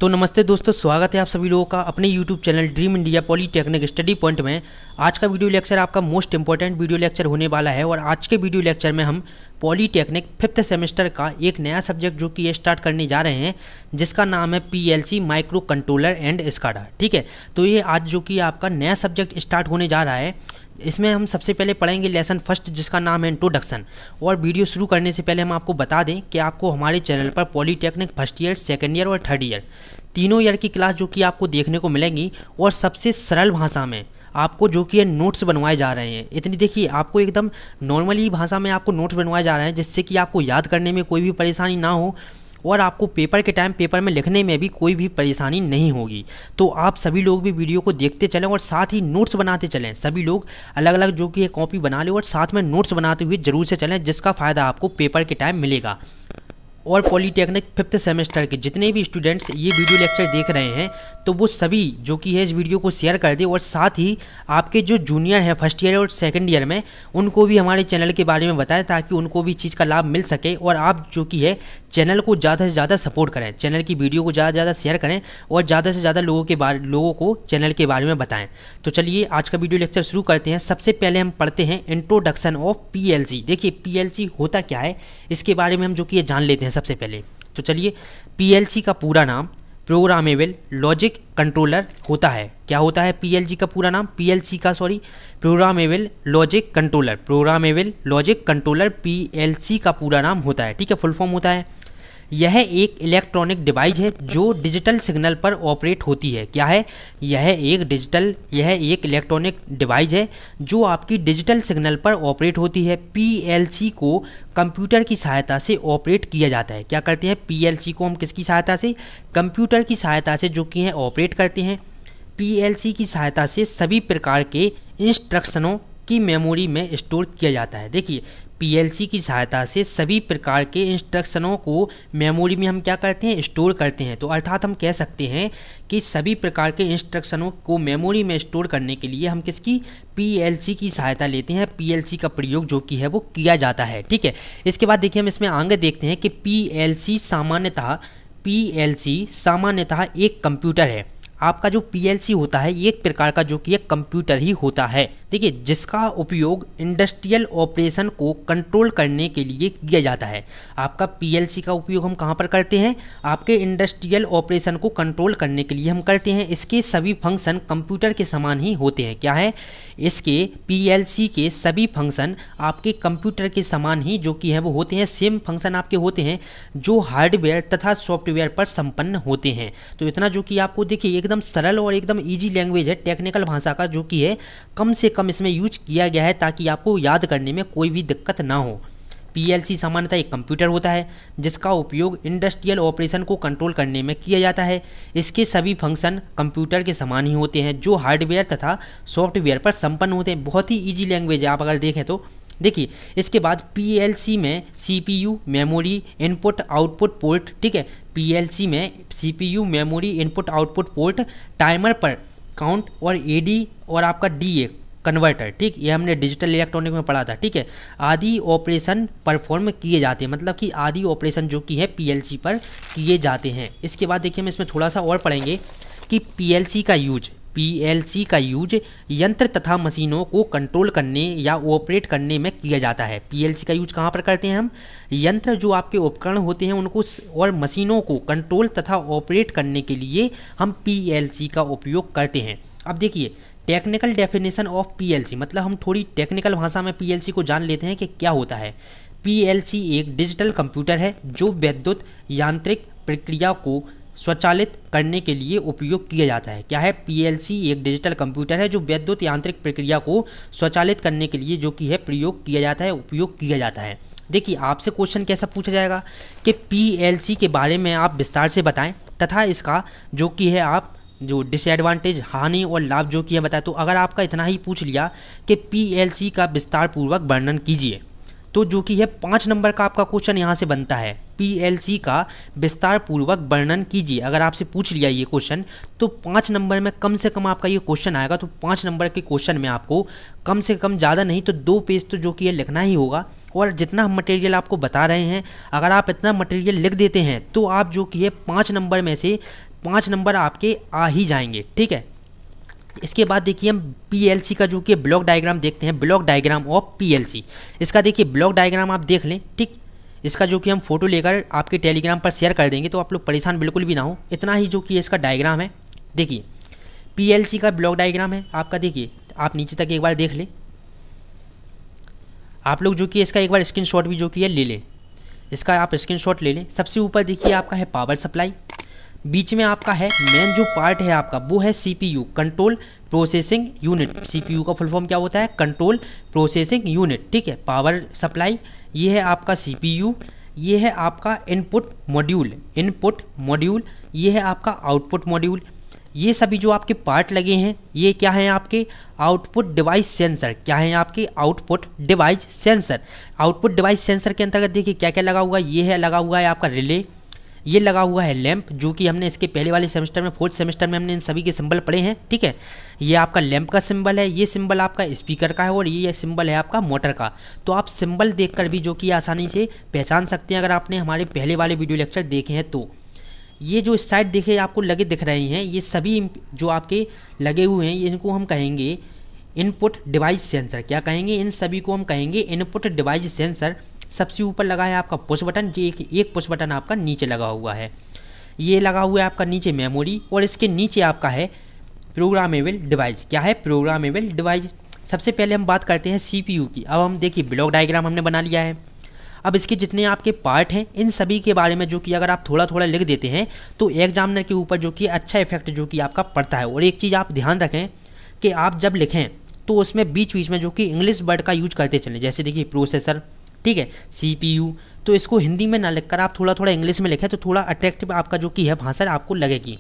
तो नमस्ते दोस्तों, स्वागत है आप सभी लोगों का अपने YouTube channel dream India polytechnic study point में। आज का वीडियो लेक्चर आपका मोस्ट इंपॉर्टेंट वीडियो लेक्चर होने वाला है और आज के वीडियो लेक्चर में हम पॉलीटेक्निक 5th सेमेस्टर का एक नया सब्जेक्ट जो कि ये स्टार्ट करने जा रहे हैं, जिसका नाम है PLC micro controller and SCADA. ठीक है, तो ये आज जो कि आपका नया सब्जेक्ट स्टार्ट होने जा रहा है। इसमें हम सबसे पहले पढ़ेंगे लेसन फर्स्ट, जिसका नाम है इंट्रोडक्शन। और वीडियो शुरू करने से पहले हम आपको बता दें कि आपको हमारे चैनल पर polytechnic first year, second year और थर्ड ईयर तीनों ईयर की क्लास जो कि आपको देखने को मिलेंगी और सबसे सरल भाषा में आपको जो कि नोट्स बनवाए जा रहे हैं। इतनी देखिए, आपको एकदम नॉर्मली भाषा में आपको नोट्स बनवाए जा रहे हैं, जिससे कि आपको याद करने में कोई भी परेशानी ना हो और आपको पेपर के टाइम पेपर में लिखने में भी कोई भी परेशानी नहीं होगी। तो आप सभी लोग भी वीडियो को देखते चलें और साथ ही नोट्स बनाते चलें। सभी लोग अलग अलग जो कि कॉपी बना लें और साथ में नोट्स बनाते हुए जरूर से चलें, जिसका फ़ायदा आपको पेपर के टाइम मिलेगा। और पॉलीटेक्निक 5th सेमेस्टर के जितने भी स्टूडेंट्स ये वीडियो लेक्चर देख रहे हैं, तो वो सभी जो कि है इस वीडियो को शेयर कर दें और साथ ही आपके जो जूनियर हैं फर्स्ट ईयर और सेकंड ईयर में, उनको भी हमारे चैनल के बारे में बताएं, ताकि उनको भी चीज़ का लाभ मिल सके। और आप जो कि है चैनल को ज़्यादा से ज़्यादा सपोर्ट करें, चैनल की वीडियो को ज़्यादा से ज़्यादा शेयर करें और ज़्यादा से ज़्यादा लोगों को चैनल के बारे में बताएं। तो चलिए आज का वीडियो लेक्चर शुरू करते हैं। सबसे पहले हम पढ़ते हैं इंट्रोडक्शन ऑफ PLC। देखिए PLC होता क्या है, इसके बारे में हम जो कि ये जान लेते हैं सबसे पहले। तो चलिए, PLC का पूरा नाम प्रोग्रामेबल लॉजिक कंट्रोलर होता है। क्या होता है PLC का पूरा नाम? Programmable logic controller. Programmable logic controller PLC का पूरा नाम होता है। ठीक है, फुल फॉर्म होता है। यह एक इलेक्ट्रॉनिक डिवाइस है जो डिजिटल सिग्नल पर ऑपरेट होती है। क्या है? यह एक इलेक्ट्रॉनिक डिवाइस है जो आपकी डिजिटल सिग्नल पर ऑपरेट होती है। PLC को कंप्यूटर की सहायता से ऑपरेट किया जाता है। क्या करते हैं? PLC को हम किसकी सहायता से? कंप्यूटर की सहायता से जो कि है ऑपरेट करते हैं। PLC की सहायता से सभी प्रकार के इंस्ट्रक्शनों की मेमोरी में स्टोर किया जाता है। देखिए, PLC की सहायता से सभी प्रकार के इंस्ट्रक्शनों को मेमोरी में हम क्या करते हैं? स्टोर करते हैं। तो अर्थात हम कह सकते हैं कि सभी प्रकार के इंस्ट्रक्शनों को मेमोरी में स्टोर करने के लिए हम किसकी? PLC की सहायता लेते हैं। PLC का प्रयोग जो कि है वो किया जाता है। ठीक है, इसके बाद देखिए हम इसमें आगे देखते हैं कि PLC सामान्यतः एक कंप्यूटर है। आपका जो PLC होता है एक प्रकार का जो कि एक कंप्यूटर ही होता है। देखिए, जिसका उपयोग इंडस्ट्रियल ऑपरेशन को कंट्रोल करने के लिए किया जाता है। आपका PLC का उपयोग हम कहाँ पर करते हैं? आपके इंडस्ट्रियल ऑपरेशन को कंट्रोल करने के लिए हम करते हैं। इसके सभी फंक्शन कंप्यूटर के समान ही होते हैं। क्या है? इसके PLC के सभी फंक्शन आपके कंप्यूटर के समान ही जो कि है वो होते हैं। सेम फंक्शन आपके होते हैं जो हार्डवेयर तथा सॉफ्टवेयर पर संपन्न होते हैं। तो इतना जो कि आपको देखिए एकदम सरल और एकदम ईजी लैंग्वेज है, टेक्निकल भाषा का जो कि है कम से कम इसमें यूज किया गया है, ताकि आपको याद करने में कोई भी दिक्कत ना हो। PLC सामान्यतः एक कंप्यूटर होता है जिसका उपयोग इंडस्ट्रियल ऑपरेशन को कंट्रोल करने में किया जाता है। इसके सभी फंक्शन कंप्यूटर के समान ही होते हैं जो हार्डवेयर तथा सॉफ्टवेयर पर संपन्न होते हैं। बहुत ही ईजी लैंग्वेज है आप अगर देखें तो। देखिए, इसके बाद PLC में CPU, memory, input output port. ठीक है, PLC में CPU, memory, input output port, timer पर काउंट और AD और आपका DA कन्वर्टर। ठीक, ये हमने डिजिटल इलेक्ट्रॉनिक में पढ़ा था। ठीक है, आदि ऑपरेशन परफॉर्म किए जाते हैं, मतलब कि आदि ऑपरेशन जो कि है PLC पर किए जाते हैं। इसके बाद देखिए हम इसमें थोड़ा सा और पढ़ेंगे कि PLC का यूज यंत्र तथा मशीनों को कंट्रोल करने या ऑपरेट करने में किया जाता है। PLC का यूज कहाँ पर करते हैं हम? यंत्र जो आपके उपकरण होते हैं उनको और मशीनों को कंट्रोल तथा ऑपरेट करने के लिए हम PLC का उपयोग करते हैं। अब देखिए, टेक्निकल डेफिनेशन ऑफ PLC, मतलब हम थोड़ी टेक्निकल भाषा में PLC को जान लेते हैं कि क्या होता है। PLC एक डिजिटल कंप्यूटर है जो विद्युत यांत्रिक प्रक्रिया को स्वचालित करने के लिए उपयोग किया जाता है। क्या है? PLC एक डिजिटल कंप्यूटर है जो विद्युत यांत्रिक प्रक्रिया को स्वचालित करने के लिए जो कि है प्रयोग किया जाता है, उपयोग किया जाता है। देखिए, आपसे क्वेश्चन कैसा पूछा जाएगा कि PLC के बारे में आप विस्तार से बताएं तथा इसका जो कि है आप जो डिसएडवांटेज, हानि और लाभ जो कि है बताएं। तो अगर आपका इतना ही पूछ लिया कि PLC का विस्तार पूर्वक वर्णन कीजिए, तो जो कि है 5 नंबर का आपका क्वेश्चन यहाँ से बनता है। PLC का विस्तार पूर्वक वर्णन कीजिए। अगर आपसे पूछ लिया ये क्वेश्चन तो 5 नंबर में कम से कम आपका ये क्वेश्चन आएगा। तो 5 नंबर के क्वेश्चन में आपको कम से कम ज़्यादा नहीं तो 2 पेज तो जो कि ये लिखना ही होगा। और जितना हम मटेरियल आपको बता रहे हैं, अगर आप इतना मटेरियल लिख देते हैं तो आप जो कि है 5 नंबर में से 5 नंबर आपके आ ही जाएंगे, ठीक है। इसके बाद देखिए हम पीएलसी का जो कि ब्लॉक डायग्राम देखते हैं, ब्लॉक डायग्राम ऑफ पीएलसी। इसका देखिए ब्लॉक डायग्राम आप देख लें, ठीक। इसका जो कि हम फोटो लेकर आपके टेलीग्राम पर शेयर कर देंगे, तो आप लोग परेशान बिल्कुल भी ना हो। इतना ही जो कि इसका डायग्राम है, देखिए पीएलसी का ब्लॉक डायग्राम है आपका। देखिए आप नीचे तक एक बार देख लें, आप लोग जो कि इसका एक बार स्क्रीनशॉट भी जो कि है ले लें, इसका आप स्क्रीनशॉट ले लें। सबसे ऊपर देखिए आपका है पावर सप्लाई, बीच में आपका है मेन जो पार्ट है आपका वो है CPU, control processing unit. CPU का फुल फॉर्म क्या होता है? कंट्रोल प्रोसेसिंग यूनिट, ठीक है। पावर सप्लाई ये है आपका सीपीयू, ये है आपका इनपुट मॉड्यूल, इनपुट मॉड्यूल, ये है आपका आउटपुट मॉड्यूल। ये सभी जो आपके पार्ट लगे हैं ये क्या हैं? आपके आउटपुट डिवाइस सेंसर। क्या है आपके? Output device sensor. Output device sensor के अंतर्गत देखिए क्या क्या लगा हुआ है। ये है लगा हुआ है आपका रिले, ये लगा हुआ है लैंप, जो कि हमने इसके पहले वाले सेमेस्टर में, 4th सेमेस्टर में हमने इन सभी के सिंबल पढ़े हैं, ठीक है। ये आपका लैंप का सिंबल है, ये सिंबल आपका स्पीकर का है, और ये सिंबल है आपका मोटर का। तो आप सिंबल देखकर भी जो कि आसानी से पहचान सकते हैं अगर आपने हमारे पहले वाले वीडियो लेक्चर देखे हैं तो। ये जो साइड देखे आपको लगे दिख रहे हैं, ये सभी जो आपके लगे हुए हैं इनको हम कहेंगे इनपुट डिवाइस सेंसर। क्या कहेंगे? इन सभी को हम कहेंगे इनपुट डिवाइस सेंसर। सबसे ऊपर लगा है आपका पुश बटन, जो एक पुश बटन आपका नीचे लगा हुआ है। ये लगा हुआ है आपका नीचे मेमोरी, और इसके नीचे आपका है प्रोग्रामेबल डिवाइस। क्या है? Programmable device. सबसे पहले हम बात करते हैं सीपीयू की। अब हम देखिए ब्लॉक डायग्राम हमने बना लिया है। अब इसके जितने आपके पार्ट हैं इन सभी के बारे में जो कि अगर आप थोड़ा थोड़ा लिख देते हैं तो एग्जामिनर के ऊपर जो कि अच्छा इफेक्ट जो कि आपका पड़ता है। और एक चीज़ आप ध्यान रखें कि आप जब लिखें तो उसमें बीच बीच में जो कि इंग्लिश वर्ड का यूज करते चलें। जैसे देखिए प्रोसेसर, ठीक है, सीपीयू, तो इसको हिंदी में ना लिखकर आप थोड़ा थोड़ा इंग्लिश में लिखें तो थोड़ा अट्रैक्टिव आपका जो कि है भाषा आपको लगेगी।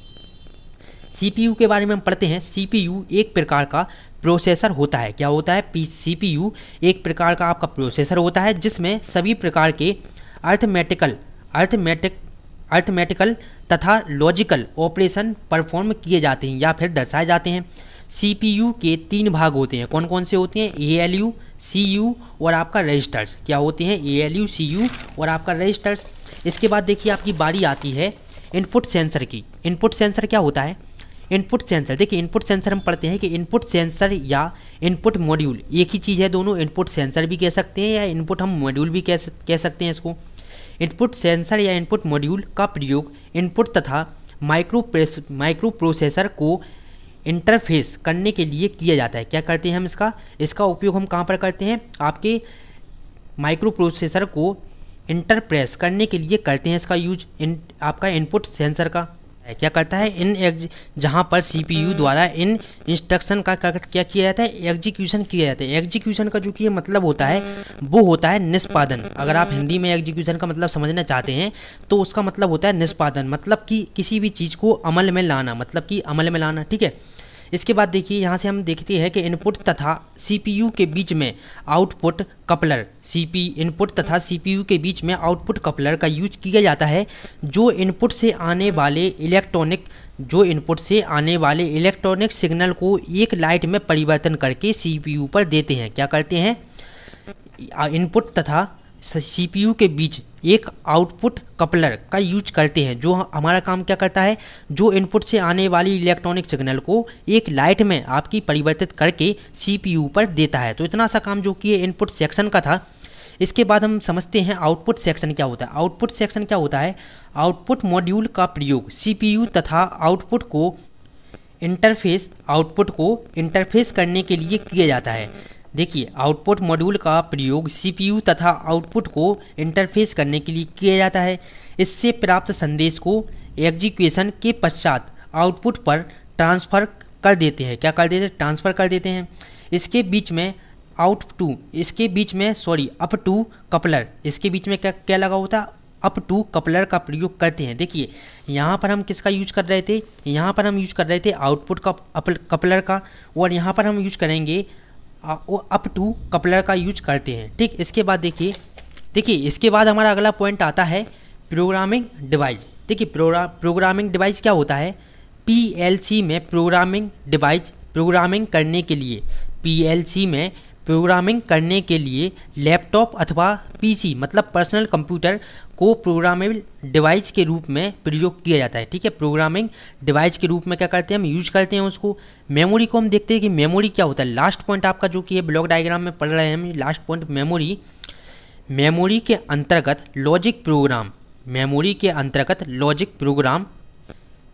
सीपीयू के बारे में हम पढ़ते हैं। सीपीयू एक प्रकार का प्रोसेसर होता है। क्या होता है? सीपीयू एक प्रकार का आपका प्रोसेसर होता है जिसमें सभी प्रकार के अर्थमेटिकल तथा लॉजिकल ऑपरेशन परफॉर्म किए जाते हैं या फिर दर्शाए जाते हैं। सीपीयू के 3 भाग होते हैं। कौन कौन से होते हैं? एएलयू, सीयू और आपका रजिस्टर्स। क्या होते हैं? एएलयू, सीयू और आपका रजिस्टर्स। इसके बाद देखिए आपकी बारी आती है इनपुट सेंसर की। इनपुट सेंसर क्या होता है? इनपुट सेंसर, देखिए इनपुट सेंसर हम पढ़ते हैं कि इनपुट सेंसर या इनपुट मॉड्यूल एक ही चीज़ है दोनों। इनपुट सेंसर भी कह सकते हैं या इनपुट हम मॉड्यूल भी कह सकते हैं इसको। इनपुट सेंसर या इनपुट मॉड्यूल का प्रयोग इनपुट तथा माइक्रो प्रोसेसर को इंटरफेस करने के लिए किया जाता है। क्या करते हैं हम इसका उपयोग हम कहाँ पर करते हैं? आपके माइक्रो प्रोसेसर को इंटरप्रेस करने के लिए करते हैं इसका यूज। आपका इनपुट सेंसर का क्या करता है? जहाँ पर सीपीयू द्वारा इन इंस्ट्रक्शन का क्या किया जाता है? एग्जीक्यूशन किया जाता है। एग्जीक्यूशन का जो कि मतलब होता है वो होता है निष्पादन। अगर आप हिंदी में एग्जीक्यूशन का मतलब समझना चाहते हैं तो उसका मतलब होता है निष्पादन, मतलब कि किसी भी चीज़ को अमल में लाना, मतलब कि अमल में लाना, ठीक है। इसके बाद देखिए यहाँ से हम देखते हैं कि इनपुट तथा सीपीयू के बीच में आउटपुट कपलर, इनपुट तथा सीपीयू के बीच में आउटपुट कपलर का यूज किया जाता है जो इनपुट से आने वाले इलेक्ट्रॉनिक सिग्नल को एक लाइट में परिवर्तन करके सीपीयू पर देते हैं। क्या करते हैं? इनपुट तथा सीपीयू के बीच एक आउटपुट कपलर का यूज करते हैं जो हमारा काम क्या करता है? जो इनपुट से आने वाली इलेक्ट्रॉनिक सिग्नल को एक लाइट में आपकी परिवर्तित करके सीपीयू पर देता है। तो इतना सा काम जो कि इनपुट सेक्शन का था। इसके बाद हम समझते हैं आउटपुट सेक्शन क्या होता है। आउटपुट सेक्शन क्या होता है? आउटपुट मॉड्यूल का प्रयोग सीपीयू तथा आउटपुट को इंटरफेस करने के लिए किया जाता है। देखिए आउटपुट मॉड्यूल का प्रयोग सीपीयू तथा आउटपुट को इंटरफेस करने के लिए किया जाता है। इससे प्राप्त संदेश को एग्जीक्यूशन के पश्चात आउटपुट पर ट्रांसफ़र कर देते हैं। क्या कर देते हैं? ट्रांसफ़र कर देते हैं। इसके बीच में अप टू कपलर, इसके बीच में क्या लगा होता है? अप टू कपलर का प्रयोग करते हैं। देखिए यहाँ पर हम किसका यूज कर रहे थे? यहाँ पर हम यूज कर रहे थे आउटपुट का कपलर का, और यहाँ पर हम यूज करेंगे अप टू कपलर का यूज करते हैं, ठीक। इसके बाद देखिए इसके बाद हमारा अगला पॉइंट आता है प्रोग्रामिंग डिवाइस। देखिए प्रोग्रामिंग डिवाइस क्या होता है? पीएलसी में प्रोग्रामिंग करने के लिए प्रोग्रामिंग करने के लिए लैपटॉप अथवा पीसी मतलब पर्सनल कंप्यूटर को प्रोग्रामेबल डिवाइस के रूप में प्रयोग किया जाता है। ठीक है, प्रोग्रामिंग डिवाइस के रूप में क्या करते हैं, हम यूज करते हैं उसको। मेमोरी को हम देखते हैं कि मेमोरी क्या होता है। लास्ट पॉइंट आपका जो कि है ब्लॉक डायग्राम में पढ़ रहे हैं हम, लास्ट पॉइंट मेमोरी। मेमोरी के अंतर्गत लॉजिक प्रोग्राम, मेमोरी के अंतर्गत लॉजिक प्रोग्राम,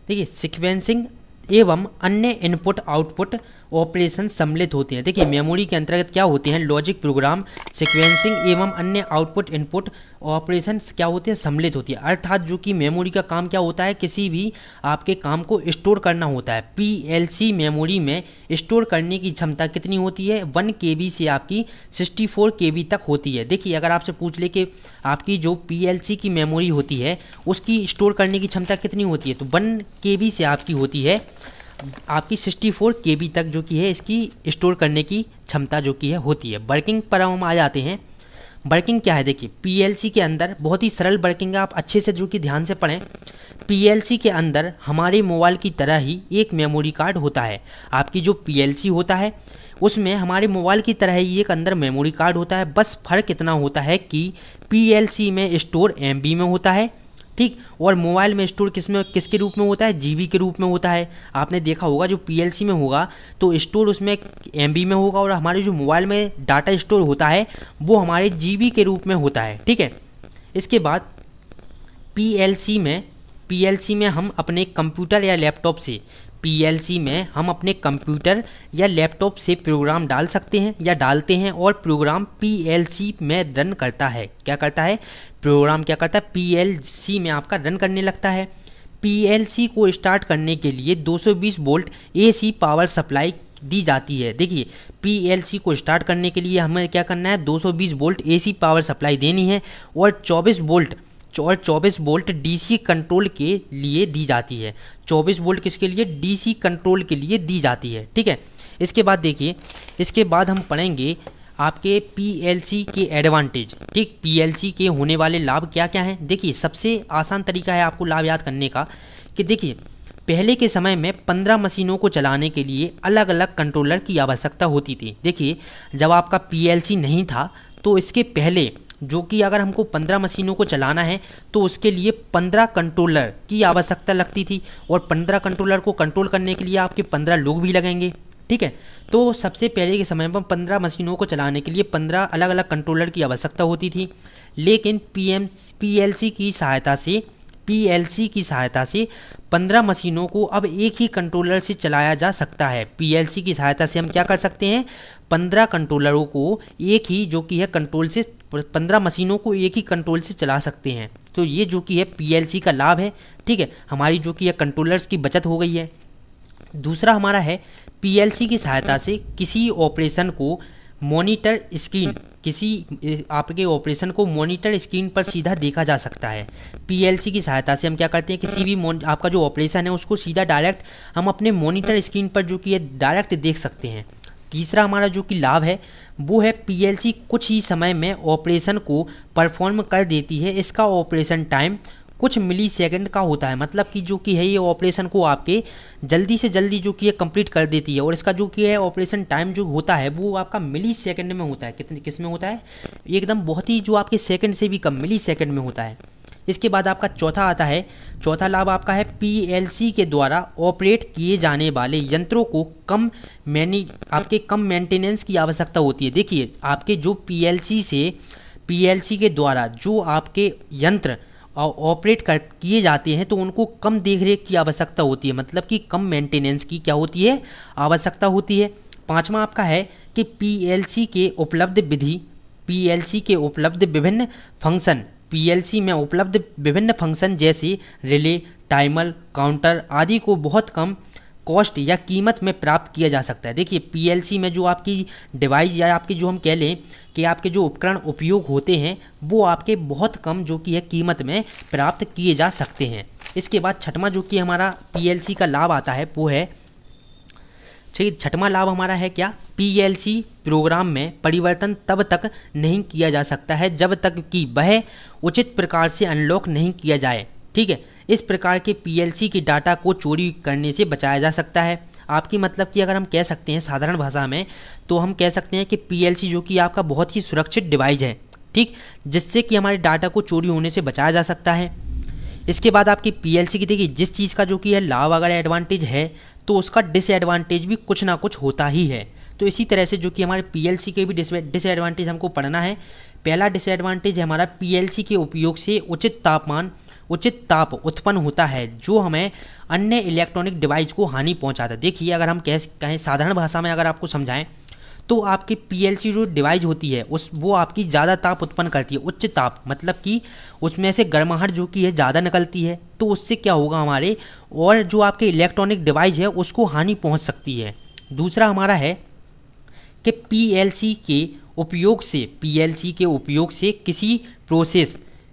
देखिए सीक्वेंसिंग एवं अन्य इनपुट आउटपुट ऑपरेशन सम्मिलित होते हैं। देखिए मेमोरी के अंतर्गत क्या होते हैं, लॉजिक प्रोग्राम, सीक्वेंसिंग एवं अन्य आउटपुट इनपुट ऑपरेशन क्या होते हैं, सम्मिलित होती है। अर्थात जो कि मेमोरी का काम क्या होता है, किसी भी आपके काम को स्टोर करना होता है। पीएलसी मेमोरी में स्टोर करने की क्षमता कितनी होती है, 1 KB से आपकी 64 KB तक होती है। देखिए अगर आपसे पूछ ले कि आपकी जो पीएलसी की मेमोरी होती है उसकी स्टोर करने की क्षमता कितनी होती है, तो 1 KB से आपकी होती है आपकी 64 KB तक जो कि है इसकी स्टोर करने की क्षमता जो कि है होती है। वर्किंग पर हम आ जाते हैं। वर्किंग क्या है, देखिए पीएलसी के अंदर बहुत ही सरल वर्किंग है, आप अच्छे से जो कि ध्यान से पढ़ें। पीएलसी के अंदर हमारे मोबाइल की तरह ही एक मेमोरी कार्ड होता है। आपकी जो पीएलसी होता है उसमें हमारे मोबाइल की तरह ही एक अंदर मेमोरी कार्ड होता है। बस फर्क इतना होता है कि पीएलसी में स्टोर MB में होता है, ठीक, और मोबाइल में स्टोर किसके रूप में होता है, GB के रूप में होता है। आपने देखा होगा जो पीएलसी में होगा तो स्टोर उसमें MB में होगा और हमारे जो मोबाइल में डाटा स्टोर होता है वो हमारे GB के रूप में होता है। ठीक है, इसके बाद पीएलसी में हम अपने कंप्यूटर या लैपटॉप से पीएलसी में हम अपने कंप्यूटर या लैपटॉप से प्रोग्राम डाल सकते हैं या डालते हैं और प्रोग्राम पीएलसी में रन करता है। क्या करता है, प्रोग्राम क्या करता है, पीएलसी में आपका रन करने लगता है। पीएलसी को स्टार्ट करने के लिए 220 वोल्ट AC पावर सप्लाई दी जाती है। देखिए पीएलसी को स्टार्ट करने के लिए हमें क्या करना है, 220 वोल्ट AC पावर सप्लाई देनी है और 24 वोल्ट DC कंट्रोल के लिए दी जाती है। 24 वोल्ट किसके लिए, DC कंट्रोल के लिए दी जाती है। ठीक है, इसके बाद देखिए, इसके बाद हम पढ़ेंगे आपके पीएलसी के एडवांटेज। ठीक, पीएलसी के होने वाले लाभ क्या क्या हैं। देखिए सबसे आसान तरीका है आपको लाभ याद करने का कि देखिए पहले के समय में 15 मशीनों को चलाने के लिए अलग अलग कंट्रोलर की आवश्यकता होती थी। देखिए जब आपका पीएलसी नहीं था तो इसके पहले जो कि अगर हमको 15 मशीनों को चलाना है तो उसके लिए 15 कंट्रोलर की आवश्यकता लगती थी और 15 कंट्रोलर को कंट्रोल करने के लिए आपके 15 लोग भी लगेंगे। ठीक है, तो सबसे पहले के समय में 15 मशीनों को चलाने के लिए 15 अलग अलग कंट्रोलर की आवश्यकता होती थी। लेकिन पीएलसी की सहायता से 15 मशीनों को अब एक ही कंट्रोलर से चलाया जा सकता है। पीएलसी की सहायता से हम क्या कर सकते हैं, 15 कंट्रोलरों को एक ही जो कि है कंट्रोल से 15 मशीनों को एक ही कंट्रोल से चला सकते हैं। तो ये जो कि है पीएलसी का लाभ है। ठीक है, हमारी जो कि है कंट्रोलर्स की बचत हो गई है। दूसरा हमारा है पीएलसी की सहायता से किसी ऑपरेशन को मॉनिटर स्क्रीन आपके ऑपरेशन को मॉनिटर स्क्रीन पर सीधा देखा जा सकता है। पीएलसी की सहायता से हम क्या करते हैं, किसी भी आपका जो ऑपरेशन है उसको सीधा डायरेक्ट हम अपने मॉनिटर स्क्रीन पर जो कि है डायरेक्ट देख सकते हैं। तीसरा हमारा जो कि लाभ है वो है पीएलसी कुछ ही समय में ऑपरेशन को परफॉर्म कर देती है। इसका ऑपरेशन टाइम कुछ मिली सेकेंड का होता है, मतलब कि जो कि है ये ऑपरेशन को आपके जल्दी से जल्दी जो कि है कंप्लीट कर देती है और इसका जो कि है ऑपरेशन टाइम जो होता है वो आपका मिली सेकेंड में होता है। किस में होता है, एकदम बहुत ही जो आपके सेकेंड से भी कम मिली सेकेंड में होता है। इसके बाद आपका चौथा आता है, चौथा लाभ आपका है पीएलसी के द्वारा ऑपरेट किए जाने वाले यंत्रों को कम मेंटेनेंस की आवश्यकता होती है। देखिए आपके जो पीएलसी के द्वारा जो आपके यंत्र ऑपरेट किए जाते हैं तो उनको कम देखरेख की आवश्यकता होती है, मतलब कि कम मेंटेनेंस की क्या होती है, आवश्यकता होती है। पांचवा आपका है कि पीएलसी के उपलब्ध विभिन्न फंक्शन जैसे रिले, टाइमर, काउंटर आदि को बहुत कम कॉस्ट या कीमत में प्राप्त किया जा सकता है। देखिए पीएलसी में जो आपकी डिवाइस या आपके जो हम कह लें कि आपके जो उपकरण उपयोग होते हैं वो आपके बहुत कम जो कि है कीमत में प्राप्त किए जा सकते हैं। इसके बाद छठवां जो कि हमारा पीएलसी का लाभ आता है वो है, ठीक, छठवां लाभ हमारा है क्या, पीएलसी प्रोग्राम में परिवर्तन तब तक नहीं किया जा सकता है जब तक कि वह उचित प्रकार से अनलॉक नहीं किया जाए। ठीक है, इस प्रकार के पीएलसी के डाटा को चोरी करने से बचाया जा सकता है। आपकी मतलब कि अगर हम कह सकते हैं साधारण भाषा में, तो हम कह सकते हैं कि पीएलसी जो कि आपका बहुत ही सुरक्षित डिवाइस है, ठीक, जिससे कि हमारे डाटा को चोरी होने से बचाया जा सकता है। इसके बाद आपकी पीएलसी की देखिए जिस चीज़ का जो कि है लाभ अगर एडवांटेज है तो उसका डिसएडवांटेज भी कुछ ना कुछ होता ही है। तो इसी तरह से जो कि हमारे पीएलसी के भी डिसएडवांटेज हमको पढ़ना है। पहला डिसएडवांटेज है हमारा पीएलसी के उपयोग से उचित ताप उत्पन्न होता है जो हमें अन्य इलेक्ट्रॉनिक डिवाइस को हानि पहुंचाता है। देखिए अगर हम कहें साधारण भाषा में अगर आपको समझाएं तो आपकी पीएलसी जो डिवाइस होती है वो आपकी ज़्यादा ताप उत्पन्न करती है, उच्च ताप, मतलब कि उसमें से गर्माहट जो कि है ज़्यादा निकलती है। तो उससे क्या होगा हमारे और जो आपके इलेक्ट्रॉनिक डिवाइस है उसको हानि पहुंच सकती है। दूसरा हमारा है कि पीएलसी के उपयोग से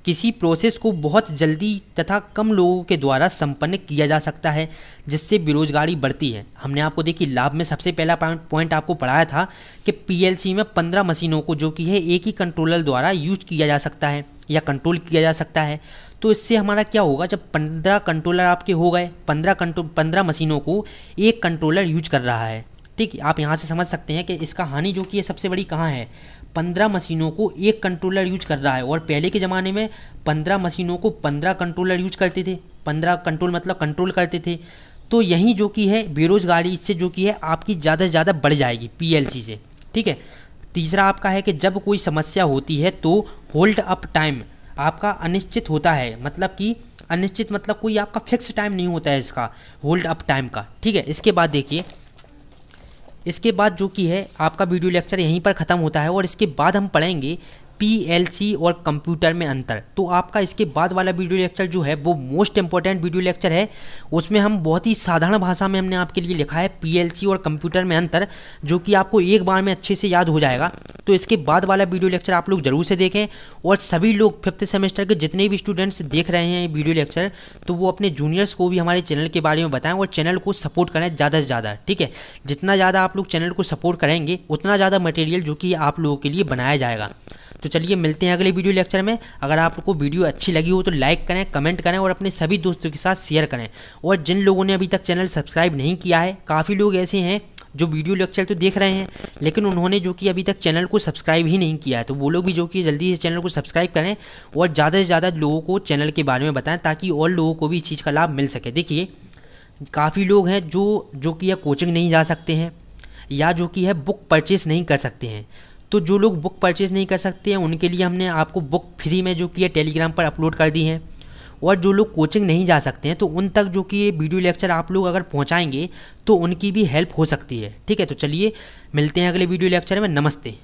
किसी प्रोसेस को बहुत जल्दी तथा कम लोगों के द्वारा संपन्न किया जा सकता है, जिससे बेरोजगारी बढ़ती है। हमने आपको देखिए लाभ में सबसे पहला पॉइंट आपको पढ़ाया था कि पीएलसी में 15 मशीनों को जो कि है एक ही कंट्रोलर द्वारा यूज किया जा सकता है या कंट्रोल किया जा सकता है। तो इससे हमारा क्या होगा, जब 15 कंट्रोलर आपके हो गए, 15 मशीनों को एक कंट्रोलर यूज कर रहा है, ठीक, आप यहाँ से समझ सकते हैं कि इसका हानि जो कि है सबसे बड़ी कहाँ है, 15 मशीनों को एक कंट्रोलर यूज कर रहा है। और पहले के ज़माने में 15 मशीनों को 15 कंट्रोलर यूज करते थे, 15 कंट्रोल करते थे। तो यहीं जो कि है बेरोजगारी इससे जो कि है आपकी ज़्यादा से ज़्यादा बढ़ जाएगी पीएलसी से, ठीक है। तीसरा आपका है कि जब कोई समस्या होती है तो होल्ड अप टाइम आपका अनिश्चित होता है, मतलब कि अनिश्चित मतलब कोई आपका फिक्स टाइम नहीं होता है इसका होल्ड अप टाइम का, ठीक है। इसके बाद देखिए, इसके बाद जो कि है आपका वीडियो लेक्चर यहीं पर ख़त्म होता है और इसके बाद हम पढ़ेंगे पीएलसी और कंप्यूटर में अंतर। तो आपका इसके बाद वाला वीडियो लेक्चर जो है वो मोस्ट इंपॉर्टेंट वीडियो लेक्चर है। उसमें हम बहुत ही साधारण भाषा में हमने आपके लिए लिखा है पीएलसी और कंप्यूटर में अंतर, जो कि आपको एक बार में अच्छे से याद हो जाएगा। तो इसके बाद वाला वीडियो लेक्चर आप लोग जरूर से देखें और सभी लोग 5th सेमेस्टर के जितने भी स्टूडेंट्स देख रहे हैं वीडियो लेक्चर, तो वो अपने जूनियर्स को भी हमारे चैनल के बारे में बताएं और चैनल को सपोर्ट करें ज़्यादा से ज़्यादा, ठीक है। जितना ज़्यादा आप लोग चैनल को सपोर्ट करेंगे उतना ज़्यादा मटेरियल जो कि आप लोगों के लिए बनाया जाएगा। तो चलिए मिलते हैं अगले वीडियो लेक्चर में। अगर आपको वीडियो अच्छी लगी हो तो लाइक करें, कमेंट करें और अपने सभी दोस्तों के साथ शेयर करें। और जिन लोगों ने अभी तक चैनल सब्सक्राइब नहीं किया है, काफ़ी लोग ऐसे हैं जो वीडियो लेक्चर तो देख रहे हैं लेकिन उन्होंने जो कि अभी तक चैनल को सब्सक्राइब ही नहीं किया है, तो वो लोग भी जो कि जल्दी से चैनल को सब्सक्राइब करें और ज़्यादा से ज़्यादा लोगों को चैनल के बारे में बताएं ताकि और लोगों को भी इस चीज़ का लाभ मिल सके। देखिए काफ़ी लोग हैं जो कि कोचिंग नहीं जा सकते हैं या जो कि है बुक परचेस नहीं कर सकते हैं। तो जो लोग बुक परचेज़ नहीं कर सकते हैं उनके लिए हमने आपको बुक फ्री में जो कि है टेलीग्राम पर अपलोड कर दी हैं। और जो लोग कोचिंग नहीं जा सकते हैं तो उन तक जो कि ये वीडियो लेक्चर आप लोग अगर पहुंचाएंगे तो उनकी भी हेल्प हो सकती है, ठीक है। तो चलिए मिलते हैं अगले वीडियो लेक्चर में। नमस्ते।